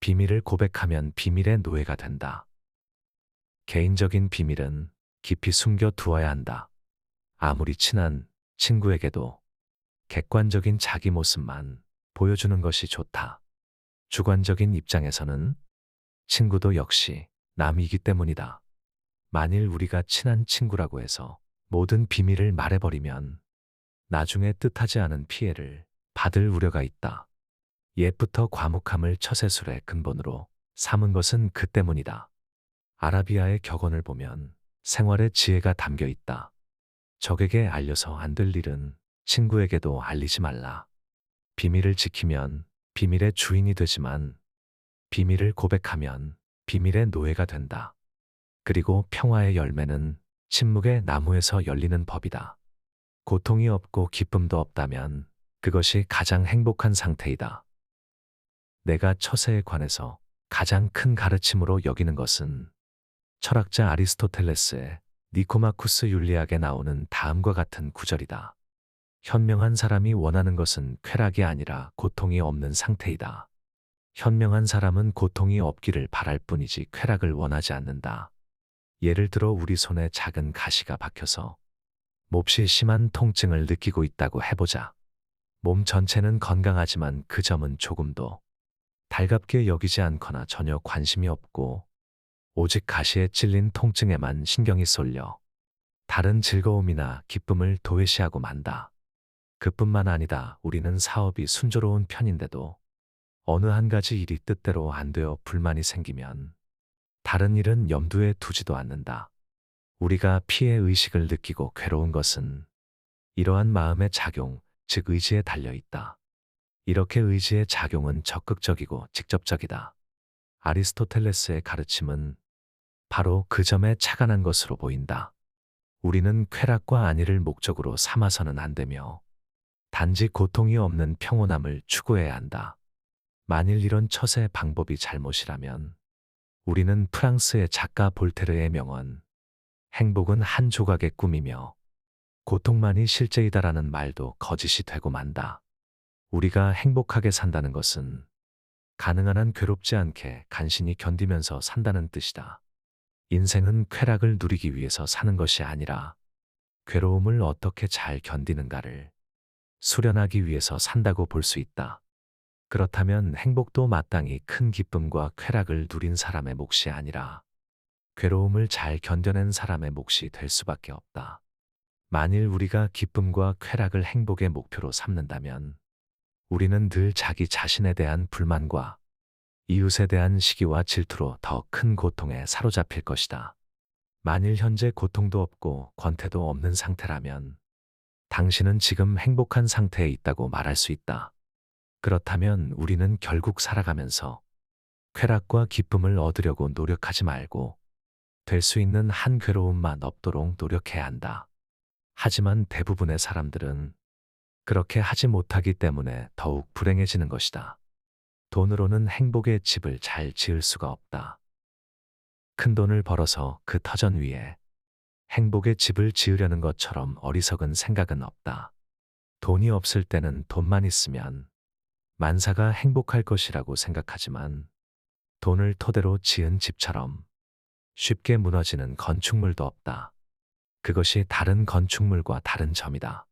비밀을 고백하면 비밀의 노예가 된다. 개인적인 비밀은 깊이 숨겨 두어야 한다. 아무리 친한 친구에게도 객관적인 자기 모습만 보여주는 것이 좋다. 주관적인 입장에서는 친구도 역시 남이기 때문이다. 만일 우리가 친한 친구라고 해서 모든 비밀을 말해버리면 나중에 뜻하지 않은 피해를 받을 우려가 있다. 옛부터 과묵함을 처세술의 근본으로 삼은 것은 그 때문이다. 아라비아의 격언을 보면 생활의 지혜가 담겨 있다. 적에게 알려서 안 될 일은 친구에게도 알리지 말라. 비밀을 지키면 비밀의 주인이 되지만 비밀을 고백하면 비밀의 노예가 된다. 그리고 평화의 열매는 침묵의 나무에서 열리는 법이다. 고통이 없고 기쁨도 없다면 그것이 가장 행복한 상태이다. 내가 처세에 관해서 가장 큰 가르침으로 여기는 것은 철학자 아리스토텔레스의 니코마쿠스 윤리학에 나오는 다음과 같은 구절이다. 현명한 사람이 원하는 것은 쾌락이 아니라 고통이 없는 상태이다. 현명한 사람은 고통이 없기를 바랄 뿐이지 쾌락을 원하지 않는다. 예를 들어 우리 손에 작은 가시가 박혀서 몹시 심한 통증을 느끼고 있다고 해보자. 몸 전체는 건강하지만 그 점은 조금도 달갑게 여기지 않거나 전혀 관심이 없고 오직 가시에 찔린 통증에만 신경이 쏠려 다른 즐거움이나 기쁨을 도외시하고 만다. 그뿐만 아니다. 우리는 사업이 순조로운 편인데도 어느 한 가지 일이 뜻대로 안 되어 불만이 생기면 다른 일은 염두에 두지도 않는다. 우리가 피해 의식을 느끼고 괴로운 것은 이러한 마음의 작용, 즉 의지에 달려 있다. 이렇게 의지의 작용은 적극적이고 직접적이다. 아리스토텔레스의 가르침은 바로 그 점에 착안한 것으로 보인다. 우리는 쾌락과 안위를 목적으로 삼아서는 안 되며 단지 고통이 없는 평온함을 추구해야 한다. 만일 이런 처세의 방법이 잘못이라면 우리는 프랑스의 작가 볼테르의 명언 행복은 한 조각의 꿈이며 고통만이 실제이다라는 말도 거짓이 되고 만다. 우리가 행복하게 산다는 것은 가능한 한 괴롭지 않게 간신히 견디면서 산다는 뜻이다. 인생은 쾌락을 누리기 위해서 사는 것이 아니라 괴로움을 어떻게 잘 견디는가를 수련하기 위해서 산다고 볼 수 있다. 그렇다면 행복도 마땅히 큰 기쁨과 쾌락을 누린 사람의 몫이 아니라 괴로움을 잘 견뎌낸 사람의 몫이 될 수밖에 없다. 만일 우리가 기쁨과 쾌락을 행복의 목표로 삼는다면 우리는 늘 자기 자신에 대한 불만과 이웃에 대한 시기와 질투로 더 큰 고통에 사로잡힐 것이다. 만일 현재 고통도 없고 권태도 없는 상태라면 당신은 지금 행복한 상태에 있다고 말할 수 있다. 그렇다면 우리는 결국 살아가면서 쾌락과 기쁨을 얻으려고 노력하지 말고 될 수 있는 한 괴로움만 없도록 노력해야 한다. 하지만 대부분의 사람들은 그렇게 하지 못하기 때문에 더욱 불행해지는 것이다. 돈으로는 행복의 집을 잘 지을 수가 없다. 큰 돈을 벌어서 그 터전 위에 행복의 집을 지으려는 것처럼 어리석은 생각은 없다. 돈이 없을 때는 돈만 있으면 만사가 행복할 것이라고 생각하지만 돈을 토대로 지은 집처럼 쉽게 무너지는 건축물도 없다. 그것이 다른 건축물과 다른 점이다.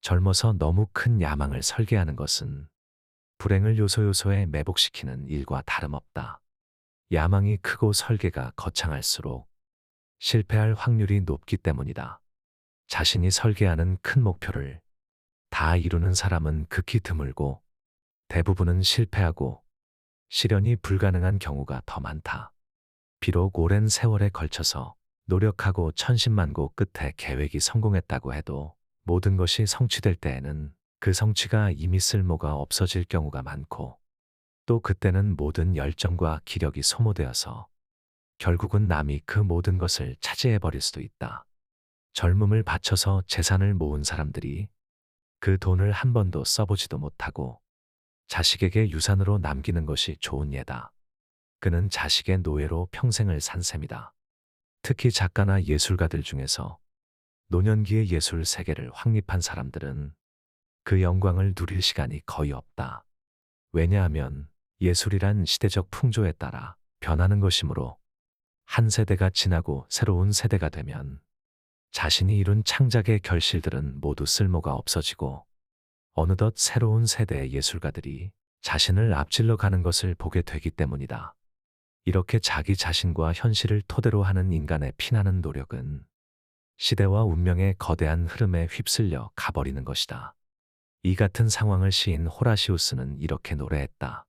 젊어서 너무 큰 야망을 설계하는 것은 불행을 요소요소에 매복시키는 일과 다름없다. 야망이 크고 설계가 거창할수록 실패할 확률이 높기 때문이다. 자신이 설계하는 큰 목표를 다 이루는 사람은 극히 드물고 대부분은 실패하고 실현이 불가능한 경우가 더 많다. 비록 오랜 세월에 걸쳐서 노력하고 천신만고 끝에 계획이 성공했다고 해도 모든 것이 성취될 때에는 그 성취가 이미 쓸모가 없어질 경우가 많고 또 그때는 모든 열정과 기력이 소모되어서 결국은 남이 그 모든 것을 차지해버릴 수도 있다. 젊음을 바쳐서 재산을 모은 사람들이 그 돈을 한 번도 써보지도 못하고 자식에게 유산으로 남기는 것이 좋은 예다. 그는 자식의 노예로 평생을 산 셈이다. 특히 작가나 예술가들 중에서 노년기의 예술 세계를 확립한 사람들은 그 영광을 누릴 시간이 거의 없다. 왜냐하면 예술이란 시대적 풍조에 따라 변하는 것이므로 한 세대가 지나고 새로운 세대가 되면 자신이 이룬 창작의 결실들은 모두 쓸모가 없어지고 어느덧 새로운 세대의 예술가들이 자신을 앞질러 가는 것을 보게 되기 때문이다. 이렇게 자기 자신과 현실을 토대로 하는 인간의 피나는 노력은 시대와 운명의 거대한 흐름에 휩쓸려 가버리는 것이다. 이 같은 상황을 시인 호라시우스는 이렇게 노래했다.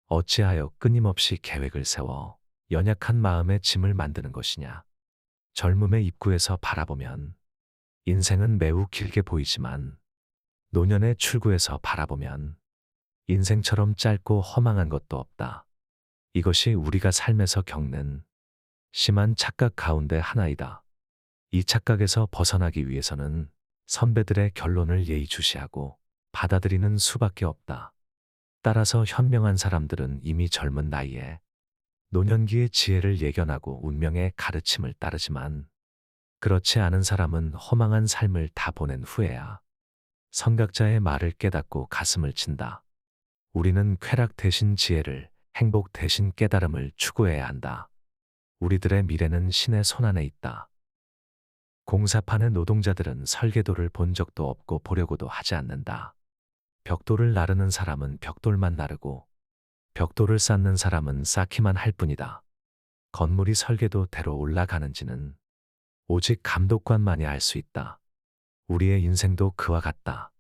어찌하여 끊임없이 계획을 세워 연약한 마음의 짐을 만드는 것이냐. 젊음의 입구에서 바라보면 인생은 매우 길게 보이지만 노년의 출구에서 바라보면 인생처럼 짧고 허망한 것도 없다. 이것이 우리가 삶에서 겪는 심한 착각 가운데 하나이다. 이 착각에서 벗어나기 위해서는 선배들의 결론을 예의주시하고 받아들이는 수밖에 없다. 따라서 현명한 사람들은 이미 젊은 나이에 노년기의 지혜를 예견하고 운명의 가르침을 따르지만 그렇지 않은 사람은 허망한 삶을 다 보낸 후에야 선각자의 말을 깨닫고 가슴을 친다. 우리는 쾌락 대신 지혜를, 행복 대신 깨달음을 추구해야 한다. 우리들의 미래는 신의 손안에 있다. 공사판의 노동자들은 설계도를 본 적도 없고 보려고도 하지 않는다. 벽돌을 나르는 사람은 벽돌만 나르고 벽돌을 쌓는 사람은 쌓기만 할 뿐이다. 건물이 설계도대로 올라가는지는 오직 감독관만이 알 수 있다. 우리의 인생도 그와 같다.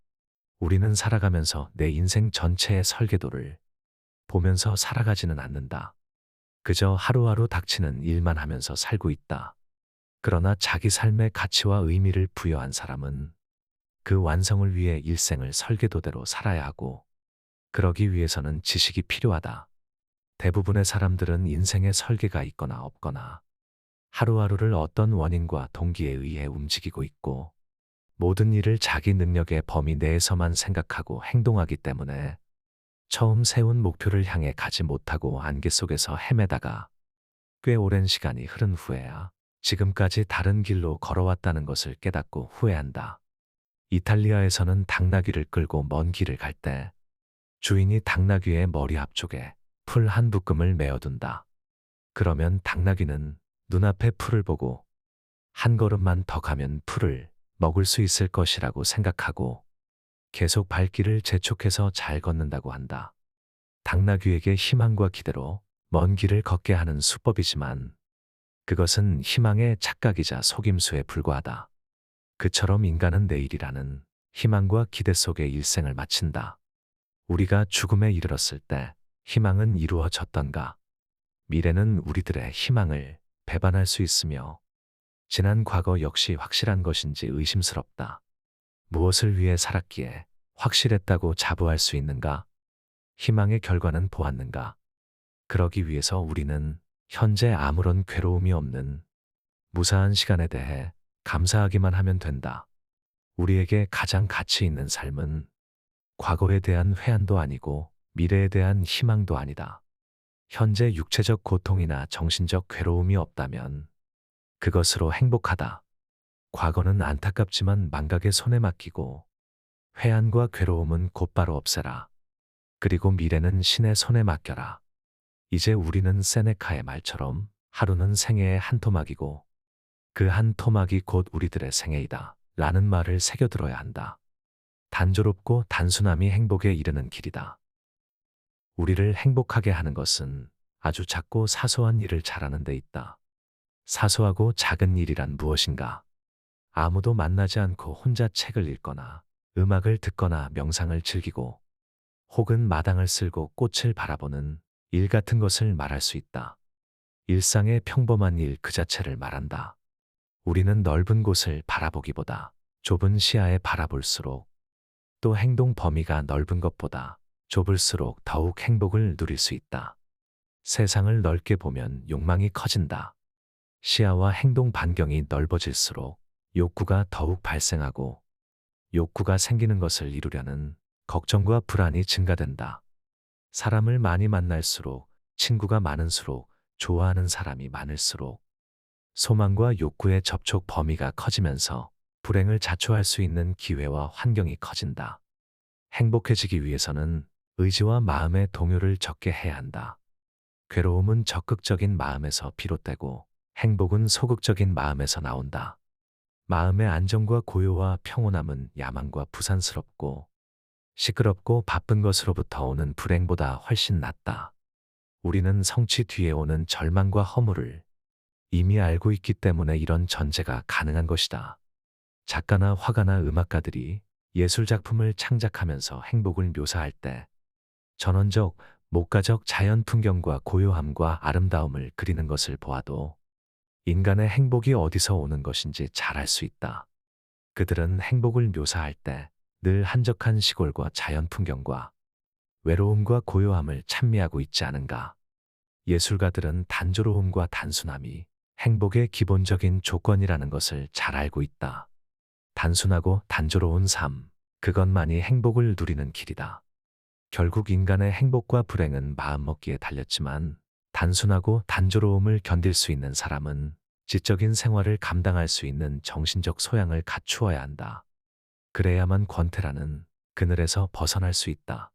우리는 살아가면서 내 인생 전체의 설계도를 보면서 살아가지는 않는다. 그저 하루하루 닥치는 일만 하면서 살고 있다. 그러나 자기 삶의 가치와 의미를 부여한 사람은 그 완성을 위해 일생을 설계도대로 살아야 하고 그러기 위해서는 지식이 필요하다. 대부분의 사람들은 인생의 설계가 있거나 없거나 하루하루를 어떤 원인과 동기에 의해 움직이고 있고 모든 일을 자기 능력의 범위 내에서만 생각하고 행동하기 때문에 처음 세운 목표를 향해 가지 못하고 안개 속에서 헤매다가 꽤 오랜 시간이 흐른 후에야 지금까지 다른 길로 걸어왔다는 것을 깨닫고 후회한다. 이탈리아에서는 당나귀를 끌고 먼 길을 갈 때 주인이 당나귀의 머리 앞쪽에 풀 한 묶음을 메어둔다. 그러면 당나귀는 눈앞에 풀을 보고 한 걸음만 더 가면 풀을 먹을 수 있을 것이라고 생각하고 계속 발길을 재촉해서 잘 걷는다고 한다. 당나귀에게 희망과 기대로 먼 길을 걷게 하는 수법이지만 그것은 희망의 착각이자 속임수에 불과하다. 그처럼 인간은 내일이라는 희망과 기대 속에 일생을 마친다. 우리가 죽음에 이르렀을 때 희망은 이루어졌던가? 미래는 우리들의 희망을 배반할 수 있으며 지난 과거 역시 확실한 것인지 의심스럽다. 무엇을 위해 살았기에 확실했다고 자부할 수 있는가? 희망의 결과는 보았는가? 그러기 위해서 우리는 현재 아무런 괴로움이 없는 무사한 시간에 대해 감사하기만 하면 된다. 우리에게 가장 가치 있는 삶은 과거에 대한 회한도 아니고 미래에 대한 희망도 아니다. 현재 육체적 고통이나 정신적 괴로움이 없다면 그것으로 행복하다. 과거는 안타깝지만 망각의 손에 맡기고 회한과 괴로움은 곧바로 없애라. 그리고 미래는 신의 손에 맡겨라. 이제 우리는 세네카의 말처럼 하루는 생애의 한 토막이고 그 한 토막이 곧 우리들의 생애이다. 라는 말을 새겨들어야 한다. 단조롭고 단순함이 행복에 이르는 길이다. 우리를 행복하게 하는 것은 아주 작고 사소한 일을 잘하는 데 있다. 사소하고 작은 일이란 무엇인가? 아무도 만나지 않고 혼자 책을 읽거나 음악을 듣거나 명상을 즐기고 혹은 마당을 쓸고 꽃을 바라보는 일 같은 것을 말할 수 있다. 일상의 평범한 일 그 자체를 말한다. 우리는 넓은 곳을 바라보기보다 좁은 시야에 바라볼수록 또 행동 범위가 넓은 것보다 좁을수록 더욱 행복을 누릴 수 있다. 세상을 넓게 보면 욕망이 커진다. 시야와 행동 반경이 넓어질수록 욕구가 더욱 발생하고 욕구가 생기는 것을 이루려는 걱정과 불안이 증가된다. 사람을 많이 만날수록 친구가 많을수록 좋아하는 사람이 많을수록 소망과 욕구의 접촉 범위가 커지면서 불행을 자초할 수 있는 기회와 환경이 커진다. 행복해지기 위해서는 의지와 마음의 동요를 적게 해야 한다. 괴로움은 적극적인 마음에서 비롯되고 행복은 소극적인 마음에서 나온다. 마음의 안정과 고요와 평온함은 야망과 부산스럽고 시끄럽고 바쁜 것으로부터 오는 불행보다 훨씬 낫다. 우리는 성취 뒤에 오는 절망과 허물을 이미 알고 있기 때문에 이런 전제가 가능한 것이다. 작가나 화가나 음악가들이 예술작품을 창작하면서 행복을 묘사할 때 전원적, 목가적 자연 풍경과 고요함과 아름다움을 그리는 것을 보아도 인간의 행복이 어디서 오는 것인지 잘 알 수 있다. 그들은 행복을 묘사할 때 늘 한적한 시골과 자연 풍경과 외로움과 고요함을 찬미하고 있지 않은가. 예술가들은 단조로움과 단순함이 행복의 기본적인 조건이라는 것을 잘 알고 있다. 단순하고 단조로운 삶, 그것만이 행복을 누리는 길이다. 결국 인간의 행복과 불행은 마음먹기에 달렸지만 단순하고 단조로움을 견딜 수 있는 사람은 지적인 생활을 감당할 수 있는 정신적 소양을 갖추어야 한다. 그래야만 권태라는 그늘에서 벗어날 수 있다.